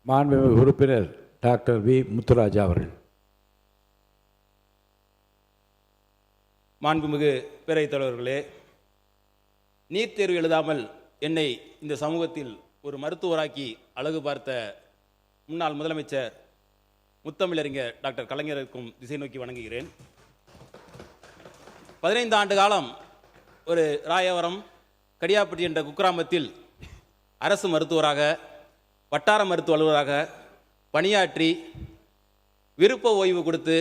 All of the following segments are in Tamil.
மாண்புமிகு உறுப்பினர் டாக்டர் வி முத்துராஜா அவர்கள். மாண்புமிகு பேரவைத் தலைவர்களே, நீட் தேர்வு எழுதாமல் என்னை இந்த சமூகத்தில் ஒரு மருத்துவராக்கி அழகு பார்த்த முன்னாள் முதலமைச்சர் முத்தமிழறிஞர் டாக்டர் கலைஞருக்கும் திசை நோக்கி வணங்குகிறேன். 15 ஆண்டு காலம் ஒரு ராயவரம் கடியாப்பட்டி என்ற குக்கிராமத்தில் அரசு மருத்துவராக, வட்டார மருத்துவ அலுவலராக பணியாற்றி விருப்ப ஓய்வு கொடுத்து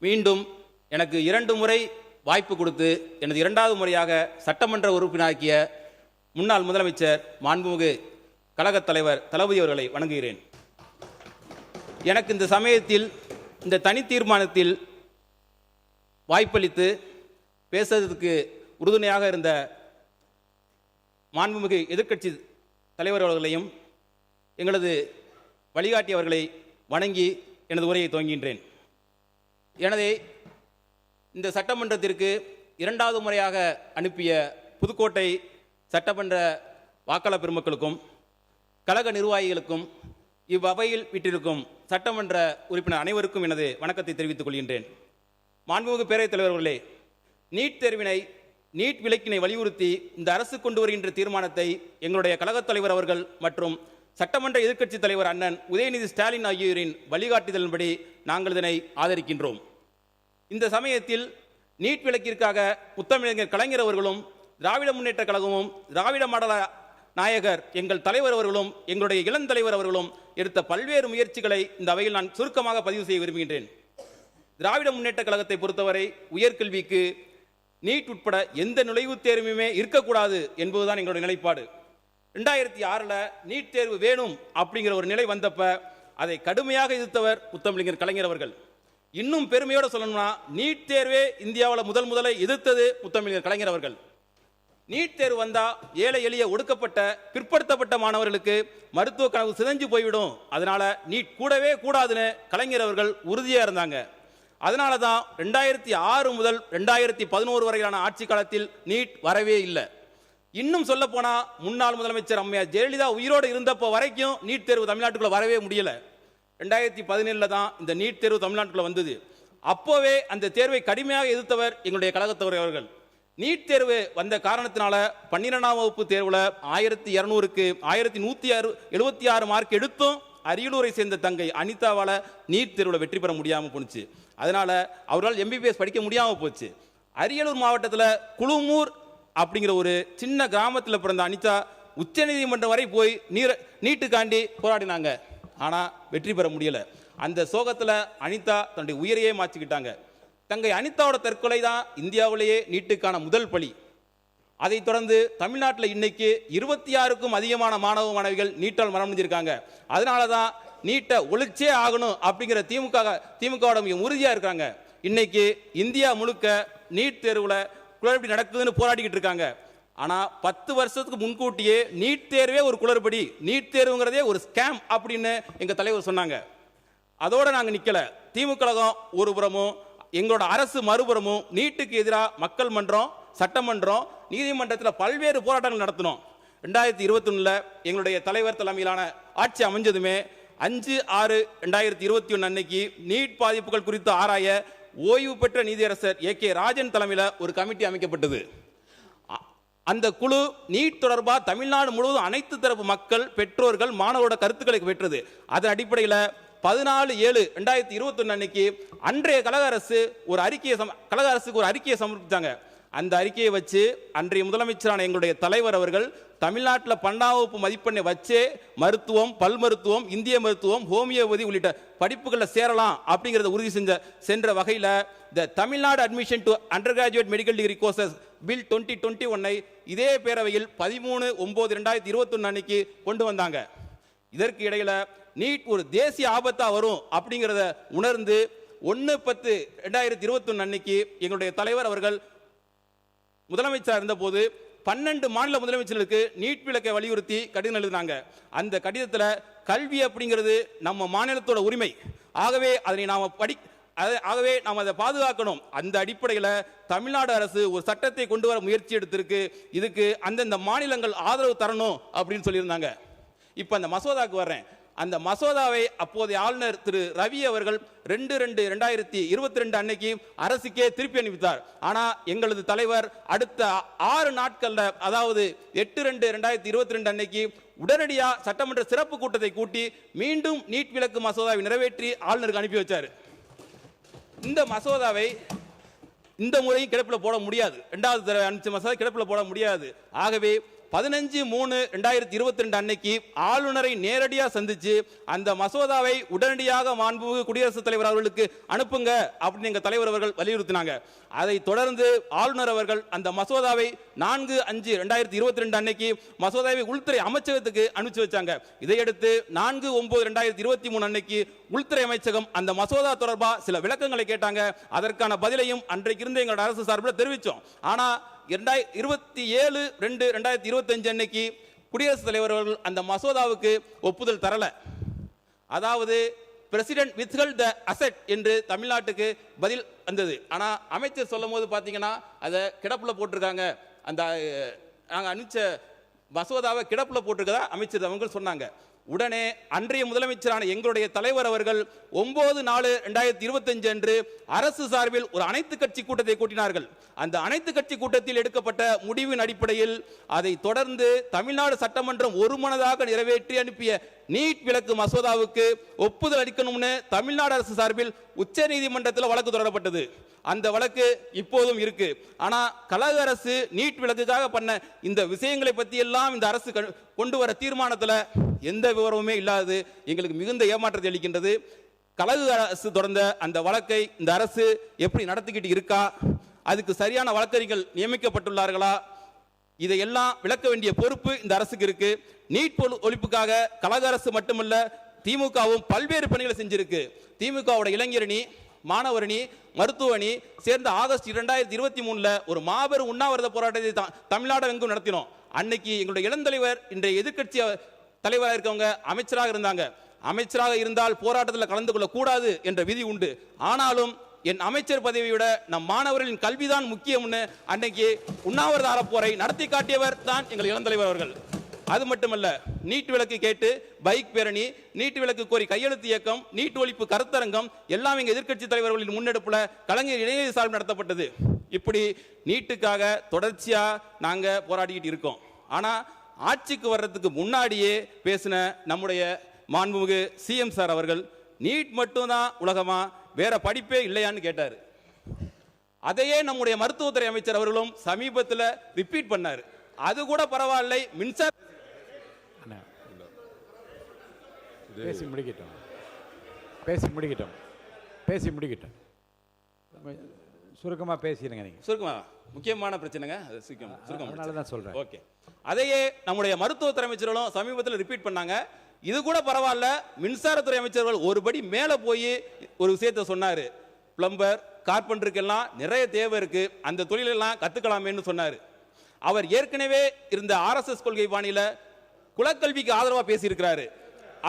மீண்டும் எனக்கு 2 முறை வாய்ப்பு கொடுத்து எனது 2வது முறையாக சட்டமன்ற உறுப்பினராக்கிய முன்னாள் முதலமைச்சர் மாண்புமிகு கழகத் தலைவர் தளபதி அவர்களை வணங்குகிறேன். எனக்கு இந்த சமயத்தில் இந்த தனி தீர்மானத்தில் வாய்ப்பளித்து பேசுவதற்கு உறுதுணையாக இருந்த மாண்புமிகு எதிர்க்கட்சி தலைவர் அவர்களையும் எங்களது வழிகாட்டியவர்களை வணங்கி எனது உரையை துவங்குகின்றேன். எனவே இந்த சட்டமன்றத்திற்கு 2வது முறையாக அனுப்பிய புதுக்கோட்டை சட்டமன்ற வாக்காளர் பெருமக்களுக்கும் கழக நிர்வாகிகளுக்கும் இவ்வவையில் விட்டிருக்கும் சட்டமன்ற உறுப்பினர் அனைவருக்கும் எனது வணக்கத்தை தெரிவித்துக் கொள்கின்றேன். மாண்புமிகு பேரவைத் தலைவர்களே, நீட் தேர்வினை, நீட் விலக்கினை வலியுறுத்தி இந்த அரசு கொண்டு வருகின்ற தீர்மானத்தை எங்களுடைய கழகத் தலைவர் அவர்கள் மற்றும் சட்டமன்ற எதிர்க்கட்சி தலைவர் அண்ணன் உதயநிதி ஸ்டாலின் ஆகியோரின் வழிகாட்டுதலின்படி நாங்கள் இதனை ஆதரிக்கின்றோம். இந்த சமயத்தில் நீட் விலக்கிற்காக முத்தமிழறிஞர் கலைஞர் அவர்களும் திராவிட முன்னேற்ற கழகமும் திராவிட மாடல நாயகர் எங்கள் தலைவர் அவர்களும் எங்களுடைய இளந்தலைவர் அவர்களும் எடுத்த பல்வேறு முயற்சிகளை இந்த அவையில் நான் சுருக்கமாக பதிவு செய்ய விரும்புகின்றேன். திராவிட முன்னேற்ற கழகத்தை பொறுத்தவரை உயர்கல்விக்கு நீட் உட்பட எந்த நுழைவுத் தேர்வுமே இருக்கக்கூடாது என்பதுதான் எங்களுடைய நிலைப்பாடு. 2006 நீட் தேர்வு வேணும் அப்படிங்கிற ஒரு நிலை வந்தப்ப அதை கடுமையாக எதிர்த்தவர் முத்தமிழறிஞர் கலைஞர் அவர்கள். இன்னும் பெருமையோடு சொல்லணும்னா, நீட் தேர்வே இந்தியாவில் முதலை எதிர்த்தது முத்தமிழறிஞர் கலைஞர் அவர்கள். நீட் தேர்வு வந்தா ஏழை எளிய ஒடுக்கப்பட்ட பிற்படுத்தப்பட்ட மாணவர்களுக்கு மருத்துவ கனவு சிதைஞ்சு போய்விடும், அதனால நீட் கூடவே கூடாதுன்னு கலைஞர் அவர்கள் உறுதியாக இருந்தாங்க. அதனால தான் 2006 முதல் 2011 வரையிலான ஆட்சி காலத்தில் நீட் வரவே இல்லை. இன்னும் சொல்ல போனா, முன்னாள் முதலமைச்சர் அம்மையார் ஜெயலலிதா உயிரோடு இருந்தப்போ வரைக்கும் நீட் தேர்வு தமிழ்நாட்டுக்குள்ள வரவே முடியல. 2017 தான் இந்த நீட் தேர்வு தமிழ்நாட்டுக்குள்ள வந்தது. அப்போவே அந்த தேர்வை கடுமையாக எதிர்த்தவர் எங்களுடைய கழகத்தவர் அவர்கள். நீட் தேர்வு வந்த காரணத்தினால 12ஆம் வகுப்பு தேர்வில் 1200க்கு 1176 மார்க் எடுத்தும் அரியலூரை சேர்ந்த தங்கை அனிதாவால் நீட் தேர்வில் வெற்றி பெற முடியாமல் போச்சு. அதனால அவரால் MBBS படிக்க முடியாமல் போச்சு. அரியலூர் மாவட்டத்தில் குழுமூர் அப்படிங்கிற ஒரு சின்ன கிராமத்தில் பிறந்த அனிதா உச்சநீதிமன்றம் வரை போய் நீட்டுக்காண்டி போராடினாங்க. ஆனால் வெற்றி பெற முடியல. அந்த சோகத்தில் அனிதா தன்னுடைய உயிரையே மாற்றிக்கிட்டாங்க. தங்கை அனிதாவோட தற்கொலை தான் இந்தியாவிலேயே நீட்டுக்கான முதல் பலி. அதைத் தொடர்ந்து தமிழ்நாட்டில் இன்னைக்கு 26க்கும் அதிகமான மாணவ மாணவிகள் நீட்டால் மரணம் அடைஞ்சிருக்காங்க. அதனால தான் நீட்டை ஒழிச்சே ஆகணும் அப்படிங்கிற திமுகவோட மிக உறுதியாக இருக்காங்க. இன்னைக்கு இந்தியா முழுக்க நீட் தேர்வில் குளறுபடி நடக்குதுன்னு போராடிக்கிட்டு இருக்காங்க. ஆனால் 10 வருஷத்துக்கு முன்கூட்டியே நீட் தேர்வே ஒரு குளறுபடி, நீட் தேர்வுங்கிறதே ஒரு ஸ்கேம் அப்படின்னு எங்கள் தலைவர் சொன்னாங்க. அதோடு நாங்கள் நிற்கல. திமுக ஒரு புறமும் எங்களோட அரசு மறுபுறமும் நீட்டுக்கு எதிராக மக்கள் மன்றம், சட்டமன்றம், நீதிமன்றத்தில் பல்வேறு போராட்டங்கள் நடத்தினோம். 2021 எங்களுடைய தலைவர் தலைமையிலான ஆட்சி அமைஞ்சதுமே 5/6/2021 அன்னைக்கு நீட் பாதிப்புகள் குறித்து ஆராய ஓய்வு பெற்ற நீதியரசர் AK ராஜன் தலைமையில் ஒரு கமிட்டி அமைக்கப்பட்டது. அந்த குழு நீட் தொடர்பாக தமிழ்நாடு முழுவதும் அனைத்து தரப்பு மக்கள், பெற்றோர்கள், மாணவரோட கருத்துக்களை பெற்றது. அதன் அடிப்படையில் 14/7/2021 அன்னைக்கு அன்றைய கழக அரசுக்கு ஒரு அறிக்கையை சமர்ப்பித்தாங்க. அந்த அறிக்கையை வச்சு அன்றைய முதலமைச்சரான எங்களுடைய தலைவர் அவர்கள் தமிழ்நாட்டில் 12ஆம் வகுப்பு மதிப்பெண்ணை வச்சே மருத்துவம், பல் மருத்துவம், இந்திய மருத்துவம், ஹோமியோபதி உள்ளிட்ட படிப்புகளில் சேரலாம் அப்படிங்கிறத உறுதி சென்ற வகையில் the Tamil Nadu admission to undergraduate medical degree courses bill 2021 இதே பேரவையில் 13/9/2021 அன்னைக்கு கொண்டு வந்தாங்க. இதற்கு இடையில நீட் ஒரு தேசிய ஆபத்தா வரும் அப்படிங்கிறத உணர்ந்து 1/10/2021 அன்னைக்கு எங்களுடைய தலைவர் அவர்கள் முதலமைச்சர் இருந்தபோது 12 மாநில முதலமைச்சர்களுக்கு நீட் விலக்கை வலியுறுத்தி கடிதம் எழுதினாங்க. அந்த கடிதத்தில் கல்வி அப்படிங்கிறது நம்ம மாநிலத்தோட உரிமை, ஆகவே நாம் அதை பாதுகாக்கணும். அந்த அடிப்படையில் தமிழ்நாடு அரசு ஒரு சட்டத்தை கொண்டு வர முயற்சி எடுத்திருக்கு. இதுக்கு அந்தந்த மாநிலங்கள் ஆதரவு தரணும் அப்படின்னு சொல்லியிருந்தாங்க. இப்போ அந்த மசோதாக்கு வர்றேன். அந்த மசோதாவை அப்போதைய ஆளுநர் திரு ரவி அவர்கள் 2/2/2022 அன்னைக்கு அரசுக்கே திருப்பி அனுப்பித்தார். ஆனா எங்களது தலைவர் அடுத்த 6 நாட்கள்ல, அதாவது 8/2/2022 அன்னைக்கு உடனடியாக சட்டமன்ற சிறப்பு கூட்டத்தை கூட்டி மீண்டும் நீட் விலக்கு மசோதாவை நிறைவேற்றி ஆளுநருக்கு அனுப்பி வச்சார். இந்த மசோதாவை இந்த முறையும் கிடப்பில் போட முடியாது. 2வது தடவை அனுப்பிச்ச மசோதா கிடப்பில் போட முடியாது. ஆகவே 15/3/2022 அன்னைக்கு ஆளுநரை நேரடியாக சந்திச்சு அந்த மசோதாவை உடனடியாக மாண்புமிகு குடியரசுத் தலைவர் அவர்களுக்கு அனுப்புங்க அப்படின்னு எங்க தலைவர் அவர்கள் வலியுறுத்தினாங்க. அதை தொடர்ந்து ஆளுநர் அவர்கள் அந்த மசோதாவை 4/5/2022 அன்னைக்கு மசோதாவை உள்துறை அமைச்சகத்துக்கு அனுப்பிச்சு வச்சாங்க. இதையடுத்து 4/9/2023 அன்னைக்கு உள்துறை அமைச்சகம் அந்த மசோதா தொடர்பா சில விளக்கங்களை கேட்டாங்க. அதற்கான பதிலையும் அன்றைக்கு இருந்த எங்களோட அரசு சார்பில் தெரிவித்தோம். ஆனா 27/2/2025 அன்னைக்கு குடியரசுத் தலைவர் அவர்கள் அந்த மசோதாவுக்கு ஒப்புதல் தரல. அதாவது பிரசிடென்ட் வித்ஹெல்ட் த அசெட் என்று தமிழ்நாட்டுக்கு பதில் வந்தது. ஆனா அமைச்சர் சொல்லும் போது பாத்தீங்கன்னா அதை கிடப்புல போட்டிருக்காங்க. அந்த நாங்கள் அனுப்பிச்ச மசோதாவை கிடப்புல போட்டிருக்கதா அமைச்சர் அவங்க சொன்னாங்க. உடனே அன்றைய முதலமைச்சரான எங்களுடைய தலைவர் அவர்கள் 9/4/2025 அன்று அரசு சார்பில் ஒரு அனைத்து கட்சி கூட்டத்தை கூட்டினார்கள். அந்த அனைத்து கட்சி கூட்டத்தில் எடுக்கப்பட்ட முடிவின் அடிப்படையில் அதை தொடர்ந்து தமிழ்நாடு சட்டமன்றம் ஒருமனதாக நிறைவேற்றி அனுப்பிய நீட் விலக்கு மசோதாவுக்கு ஒப்புதல் அளிக்கணும்னு தமிழ்நாடு அரசு சார்பில் உச்ச நீதிமன்றத்தில் வழக்கு தொடரப்பட்டது. அந்த வழக்கு இப்போதும் இருக்கு. ஆனா கழக அரசு நீட் விலக்குக்காக பண்ண இந்த விஷயங்களை பத்தி எல்லாம் இந்த அரசு கொண்டு வர தீர்மானத்தில் எந்த விவரமுமே இல்லாது எங்களுக்கு மிகுந்த ஏமாற்றத்தை அளிக்கின்றது. கழக அரசு தொடர்ந்த அந்த வழக்கை இந்த அரசு எப்படி நடத்திக்கிட்டு இருக்கா, அதுக்கு சரியான வழக்கறிஞர்கள் நியமிக்கப்பட்டுள்ளார்களா, இதையெல்லாம் விளக்க வேண்டிய பொறுப்பு இந்த அரசுக்கு இருக்கு. நீட் ஒழிப்புக்காக கழக அரசு மட்டுமல்ல, திமுகவும் பல்வேறு பணிகளை செஞ்சிருக்கு. திமுகவோட இளைஞரணி, மாணவரணி, மருத்துவ அணி சேர்ந்த ஆகஸ்ட் 2023 ஒரு மாபெரும் உண்ணாவிரத போராட்டத்தை தமிழ்நாடு எங்கும் நடத்தினோம். அன்னைக்கு எங்களுடைய இளந்தலைவர் இன்றைய எதிர்க்கட்சி தலைவராக இருக்கவங்க அமைச்சராக இருந்தாங்க. அமைச்சராக இருந்தால் போராட்டத்தில் கலந்து கொள்ள கூடாது என்ற விதி உண்டு. ஆனாலும் என் அமைச்சர் பதவியை விட நம் மாணவர்களின் கல்விதான் முக்கியம்னு அன்னைக்கு உண்ணாவிரத அறப்போரை நடத்தி காட்டியவர் தான் எங்கள் இளந்தலைவர் அவர்கள். அது மட்டுமல்ல, நீட் விலக்கு கேட்டு பைக் பேரணி, நீட் விலக்கு கோரி கையெழுத்து இயக்கம், நீட் ஒழிப்பு கருத்தரங்கம் எல்லாம் எங்க எதிர்க்கட்சி தலைவர்களின் முன்னெடுப்புல கலைஞர் இணைய சார்பில் நடத்தப்பட்டது. இப்படி நீட்டுக்காக தொடர்ச்சியா நாங்க போராடிக்கிட்டு இருக்கோம். ஆனா ஆட்சிக்கு வர்றதுக்கு முன்னாடியே பேசின நம்முடைய மாண்புமிகு சிஎம் சார் அவர்கள் நீட் மட்டும்தான் உலகமா, வேற படிப்பே இல்லையான்னு கேட்டார். அதையே நம்முடைய மருத்துவத்துறை அமைச்சர் அவர்களும் சமீபத்தில் ரிப்பீட் பண்ணார். அது கூட பரவாயில்லை, மின்சார பேசி முடிக்கட்டும். சுருக்கமாக பேசிடுங்க. நீங்கள் சுருக்கமாக முக்கியமான பிரச்சனைங்க, அது அதனால தான் சொல்கிறேன். ஓகே, அதையே நம்முடைய மருத்துவத்துறை அமைச்சர்களும் சமீபத்தில் ரிப்பீட் பண்ணாங்க. இது கூட பரவாயில்ல, மின்சாரத்துறை அமைச்சர்கள் ஒருபடி மேலே போய் ஒரு விஷயத்தை சொன்னார். பிளம்பர், கார்பெண்டருக்கெல்லாம் நிறைய தேவை இருக்கு, அந்த தொழிலெல்லாம் கற்றுக்கலாமேன்னு சொன்னார். அவர் ஏற்கனவே இருந்த RSS கொள்கை பாணியில குலக்கல்விக்கு ஆதரவா பேசியிருக்கிறாரு.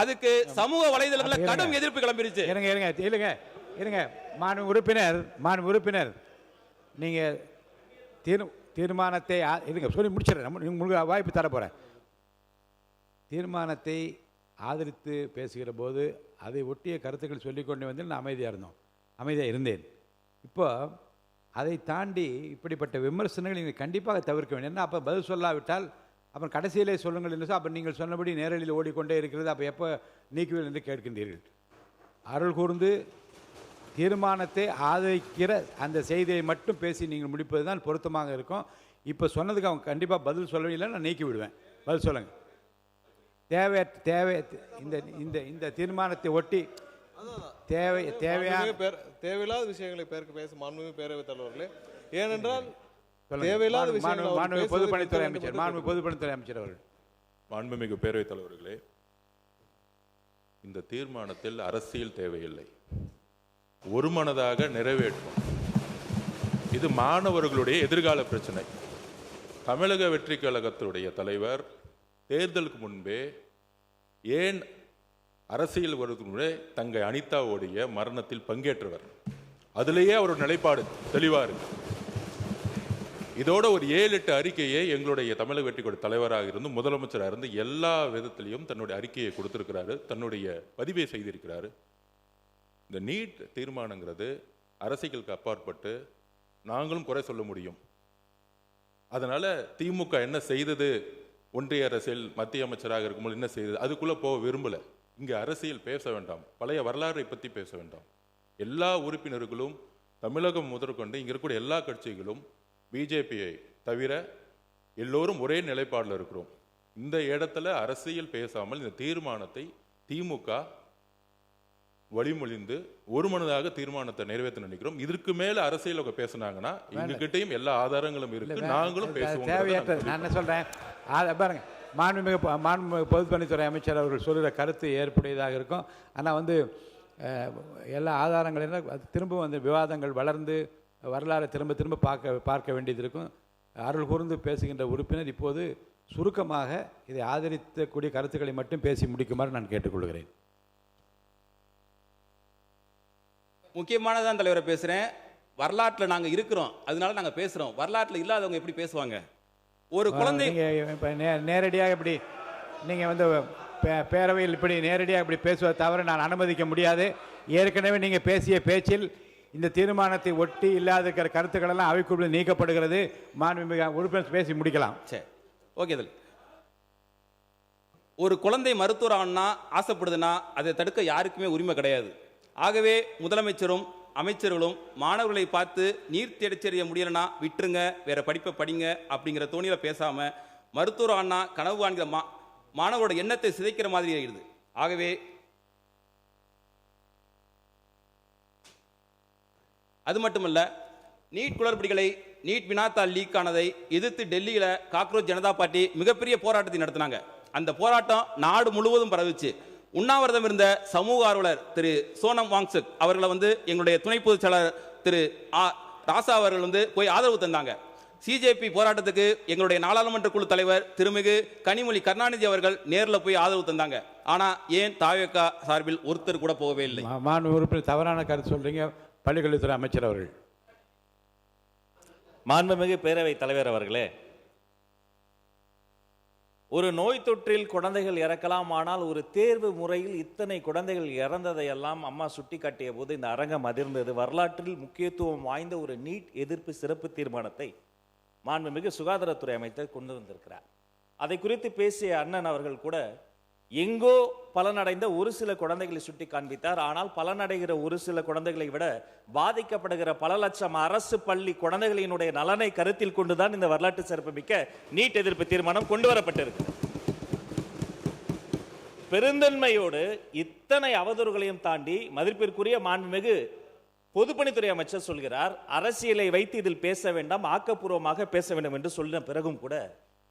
அதுக்கு சமூக வலைதளங்களில் கடும் எதிர்ப்பு கிளம்பிருச்சு. இருங்க மாண்பு உறுப்பினர், நீங்க தீர்மானத்தை இருங்க சொல்லி முடிச்சிடறேன். உங்களுக்கு வாய்ப்பு தர போறேன். தீர்மானத்தை ஆதரித்து பேசுகிற போது அதை ஒட்டிய கருத்துக்கள் சொல்லிக்கொண்டு வந்து நான் அமைதியாக இருந்தேன். இப்போ அதை தாண்டி இப்படிப்பட்ட விமர்சனங்கள் நீங்கள் கண்டிப்பாக தவிர்க்க வேண்டும். ஏன்னா அப்போ பதில் சொல்லாவிட்டால் அப்புறம் கடைசியிலே சொல்லுங்கள் என்று அப்போ நீங்கள் சொன்னபடி நேரடியில் ஓடிக்கொண்டே இருக்கிறது. அப்போ எப்போ நீக்குவீர்கள் என்று கேட்கின்றீர்கள். அருள் கூர்ந்து தீர்மானத்தை ஆதரிக்கிற அந்த செய்தியை மட்டும் பேசி நீங்கள் முடிப்பது தான் பொருத்தமாக இருக்கும். இப்போ சொன்னதுக்கு அவங்க கண்டிப்பாக பதில் சொல்லவில்லை, நான் நீக்கி விடுவேன். பதில் சொல்லுங்கள். இந்த தீர்மானத்தை ஒட்டி தேவையில்லாத விஷயங்களை பேச மாண்புமிகு பேரவைத் தலைவர்களே. ஏனென்றால் தேவையில்லாத விஷயங்கள் பொதுப்பணித்துறை அமைச்சர் அவர்கள். மாண்புமிகு பேரவைத் தலைவர்களே, இந்த தீர்மானத்தில் அரசியல் தேவையில்லை, ஒருமனதாக நிறைவேற்றும். இது மாணவர்களுடைய எதிர்கால பிரச்சனை. தமிழக வெற்றி கழகத்துடைய தலைவர் தேர்தலுக்கு முன்பே ஏன் அரசியல் வருவதற்கு தங்கை அனிதாவுடைய மரணத்தில் பங்கேற்றவர். அதிலேயே அவருடைய நிலைப்பாடு தெளிவா இருக்கு. இதோட ஒரு 7-8 அறிக்கையை எங்களுடைய தமிழக வெற்றி கொடி தலைவராக இருந்து முதலமைச்சராக இருந்து எல்லா விதத்திலையும் தன்னுடைய அறிக்கையை கொடுத்திருக்கிறாரு, தன்னுடைய பதிவை செய்திருக்கிறாரு. இந்த நீட் தீர்மானங்கிறது அரசியலுக்கு அப்பாற்பட்டு நாங்களும் குறை சொல்ல முடியும். அதனால திமுக என்ன செய்தது, ஒன்றிய அரசியல் மத்திய அமைச்சராக இருக்கும்போது என்ன செய்தது, அதுக்குள்ள போக விரும்பல. இங்க அரசியல் பேச வேண்டாம், பழைய வரலாறை பற்றி பேச வேண்டாம். எல்லா உறுப்பினர்களும் தமிழகம் முதற்கொண்டு இங்க இருக்கக்கூடிய எல்லா கட்சிகளும் பிஜேபியை தவிர எல்லோரும் ஒரே நிலைப்பாடில் இருக்கிறோம். இந்த இடத்துல அரசியல் பேசாமல் இந்த தீர்மானத்தை திமுக வழிமொழிந்து ஒருமனதாக தீர்மானத்தை நிறைவேற்ற நினைக்கிறோம். இதற்கு மேல அரசியல் பேசினாங்கன்னா எங்ககிட்டயும் எல்லா ஆதாரங்களும் இருக்கு, நாங்களும் பேசுவோம். தேவையற்ற நான் என்ன சொல்றேன் பாருங்க, மாண்புமிகு பொதுப்பணித்துறை அமைச்சர் அவர்கள் சொல்கிற கருத்து ஏற்புடையதாக இருக்கும். ஆனால் எல்லா ஆதாரங்களும் திரும்ப விவாதங்கள் வளர்ந்து வரலாறு திரும்ப திரும்ப பார்க்க வேண்டியது இருக்கும். அருள் கூர்ந்து பேசுகின்ற உறுப்பினர் இப்போது சுருக்கமாக இதை ஆதரிக்கக்கூடிய கருத்துக்களை மட்டும் பேசி முடிக்குமாறு நான் கேட்டுக்கொள்கிறேன். முக்கியமானதான் தலைவரை பேசுகிறேன். வரலாற்றில் நாங்கள் இருக்கிறோம், அதனால நாங்கள் பேசுகிறோம். வரலாற்றில் இல்லாதவங்க எப்படி பேசுவாங்க? ஒரு குழந்தை இப்போ நேரடியாக இப்படி நீங்கள் பேரவையில் இப்படி நேரடியாக இப்படி பேசுவதை தவிர நான் அனுமதிக்க முடியாது. ஏற்கனவே நீங்கள் பேசிய பேச்சில் இந்த தீர்மானத்தை ஒட்டி இல்லாத இருக்கிற கருத்துக்கள் எல்லாம் அவைக்குள் நீக்கப்படுகிறது. மாண்புமிகு உறுப்பினர் பேசி முடிக்கலாம். சரி, ஓகே. ஒரு குழந்தை மருத்துவர் ஆகணும்னா ஆசைப்படுதுன்னா அதை தடுக்க யாருக்குமே உரிமை கிடையாது. ஆகவே முதலமைச்சரும் அமைச்சர்களும் மாணவர்களை பார்த்து நீர் தேடிச்செறிய முடியலன்னா விட்டுருங்க, வேற படிப்பை படிங்க அப்படிங்கிற தோணியில் பேசாமல் மருத்துவர் ஆனா கனவு காண்கிற மாணவரோட எண்ணத்தை சிதைக்கிற மாதிரி ஆகிடுது. ஆகவே அது மட்டுமல்ல, நீட் குளறுபடிகளை, நீட் வினாத்தாள் லீக் ஆனதை எதிர்த்து டெல்லியில் காக்ரோச் ஜனதா பார்ட்டி மிகப்பெரிய போராட்டத்தை நடத்தினாங்க. அந்த போராட்டம் நாடு முழுவதும் பரவிச்சு. உண்ணாவிரதம் இருந்த சமூக ஆர்வலர் திரு சோனம் வாங்சுக் அவர்களை எங்களுடைய துணை பொதுச் செயலாளர் திரு ராசா அவர்கள் போய் ஆதரவு தந்தாங்க. சிஜேபி போராட்டத்துக்கு எங்களுடைய நாடாளுமன்ற குழு தலைவர் திருமிகு கனிமொழி கருணாநிதி அவர்கள் நேரில் போய் ஆதரவு தந்தாங்க. ஆனால் ஏன் தாவேகா சார்பில் ஒருத்தர் கூட போகவே இல்லை? மாண்பு உறுப்பினர் தவறான கருத்து சொல்றீங்க. பள்ளிக்கல்வித்துறை அமைச்சர் அவர்கள். மாண்புமிகு பேரவைத் தலைவர் அவர்களே, ஒரு நோய் தொற்றில் குழந்தைகள் இறக்கலாம், ஆனால் ஒரு தேர்வு முறையில் இத்தனை குழந்தைகள் இறந்ததையெல்லாம் அம்மா சுட்டிக்காட்டிய போது இந்த அரங்கம் அதிர்ந்தது. வரலாற்றில் முக்கியத்துவம் வாய்ந்த ஒரு நீட் எதிர்ப்பு சிறப்பு தீர்மானத்தை மாண்புமிகு சுகாதாரத்துறை அமைச்சர் கொண்டு வந்திருக்கிறார். அதை குறித்து பேசிய அண்ணன் அவர்கள் கூட எங்கோ பலனடைந்த ஒரு சில குழந்தைகளை சுட்டி காண்பித்தார். ஆனால் பலனடைகிற ஒரு சில குழந்தைகளை விட பாதிக்கப்படுகிற பல லட்சம் அரசு பள்ளி குழந்தைகளினுடைய நலனை கருத்தில் கொண்டுதான் இந்த வரலாற்று சிறப்புமிக்க நீட் எதிர்ப்பு தீர்மானம் கொண்டு வரப்பட்டிருக்கு. பெருந்தன்மையோடு இத்தனை அவதூறுகளையும் தாண்டி மதிப்பிற்குரிய மாண்புமிகு பொதுப்பணித்துறை அமைச்சர் சொல்கிறார், அரசியலை வைத்து இதில் பேச வேண்டாம், ஆக்கப்பூர்வமாக பேச வேண்டும் என்று சொல்லின பிறகும் கூட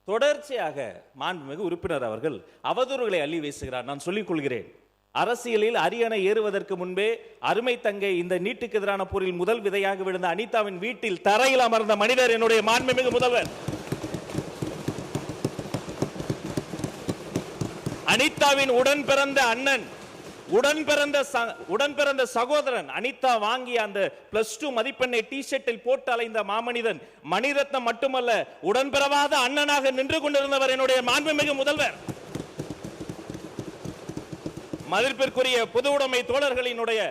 தொடர்ச்சியாக மாண்புமிகு உறுப்பினர் அவர்கள் அவதூறுகளை அள்ளி வீசுகிறார். நான் சொல்லிக் கொள்கிறேன், அரசியலில் அரியணை ஏறுவதற்கு முன்பே அருமை தங்கை இந்த நீட்டுக்கு எதிரான போரில் முதல் விதையாக விழுந்த அனிதாவின் வீட்டில் தரையில் அமர்ந்த மனிதர் என்னுடைய மாண்புமிகு முதல்வர். அனிதாவின் உடன் பிறந்த அண்ணன், உடன் பிறந்த சகோதரன், அனிதா வாங்கிய அந்த +2 மதிப்பெண்ணை டி-ஷர்ட்டில் போட்டு அலைந்த மாமனிதன், மணிரத்னம் மட்டுமல்ல உடன்பிறவாத அண்ணனாக நின்று கொண்டிருந்தவர் என்னுடைய மாண்புமிகு முதல்வர். மதிப்பிற்குரிய பொது உடைமை தோழர்களினுடைய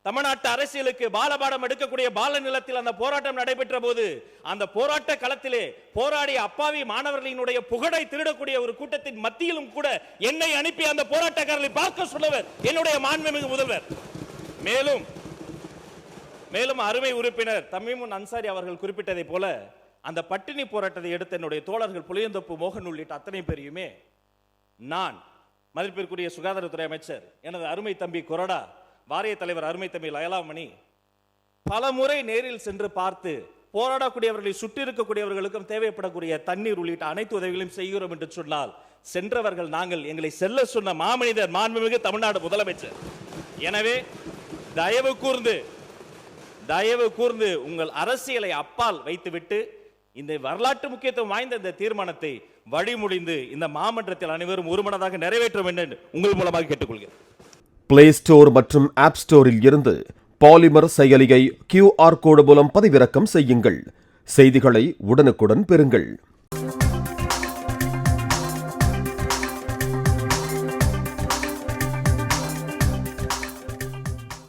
தமிழ்நாட்டு அரசியலுக்கு பாலபாடம் எடுக்கக்கூடிய பால நிலத்தில் அந்த போராட்டம் நடைபெற்ற போது அந்த போராட்ட களத்திலே போராடிய அப்பாவி மாணவர்களினுடைய புகழை திருடக்கூடிய ஒரு கூட்டத்தின் மத்தியிலும் கூட என்னை அனுப்பி அந்த போராட்டக்காரர்களை பார்க்க சொல்லவர் என்னுடைய மாண்புமிகு முதல்வர். மேலும் அருமை உறுப்பினர் தமீமுன் அன்சாரி அவர்கள் குறிப்பிட்டதை போல அந்த பட்டினி போராட்டத்தை எடுத்த என்னுடைய தோழர்கள் புளியந்தோப்பு மோகன் உள்ளிட்ட அத்தனை பேரையுமே நான் மதிப்பிற்குரிய சுகாதாரத்துறை அமைச்சர் எனது அருமை தம்பி கொரடா, வாரிய தலைவர் அருமை தம்பி லயலாமணி பல முறை நேரில் சென்று பார்த்து போராடக்கூடியவர்களை சுற்றி இருக்கக்கூடியவர்களுக்கும் தேவைப்படக்கூடிய தண்ணீர் உள்ளிட்ட அனைத்து உதவிகளையும் செய்கிறோம் என்று சொன்னால் சென்றவர்கள் நாங்கள், எங்களை செல்ல சொன்ன மாமனிதர் மாண்புமிகு தமிழ்நாடு முதலமைச்சர். எனவே தயவு கூர்ந்து உங்கள் அரசியலை அப்பால் வைத்துவிட்டு இந்த வரலாற்று முக்கியத்துவம் வாய்ந்த இந்த தீர்மானத்தை வழிமொழிந்து இந்த மாமன்றத்தில் அனைவரும் ஒருமனதாக நிறைவேற்ற வேண்டும் உங்கள் மூலமாக கேட்டுக்கொள்கிறேன். பிளே ஸ்டோர் மற்றும் ஆப் ஸ்டோரில் இருந்து பாலிமர் செயலியை QR கோடு மூலம் பதிவிறக்கம் செய்யுங்கள். செய்திகளை உடனுக்குடன் பெறுங்கள்.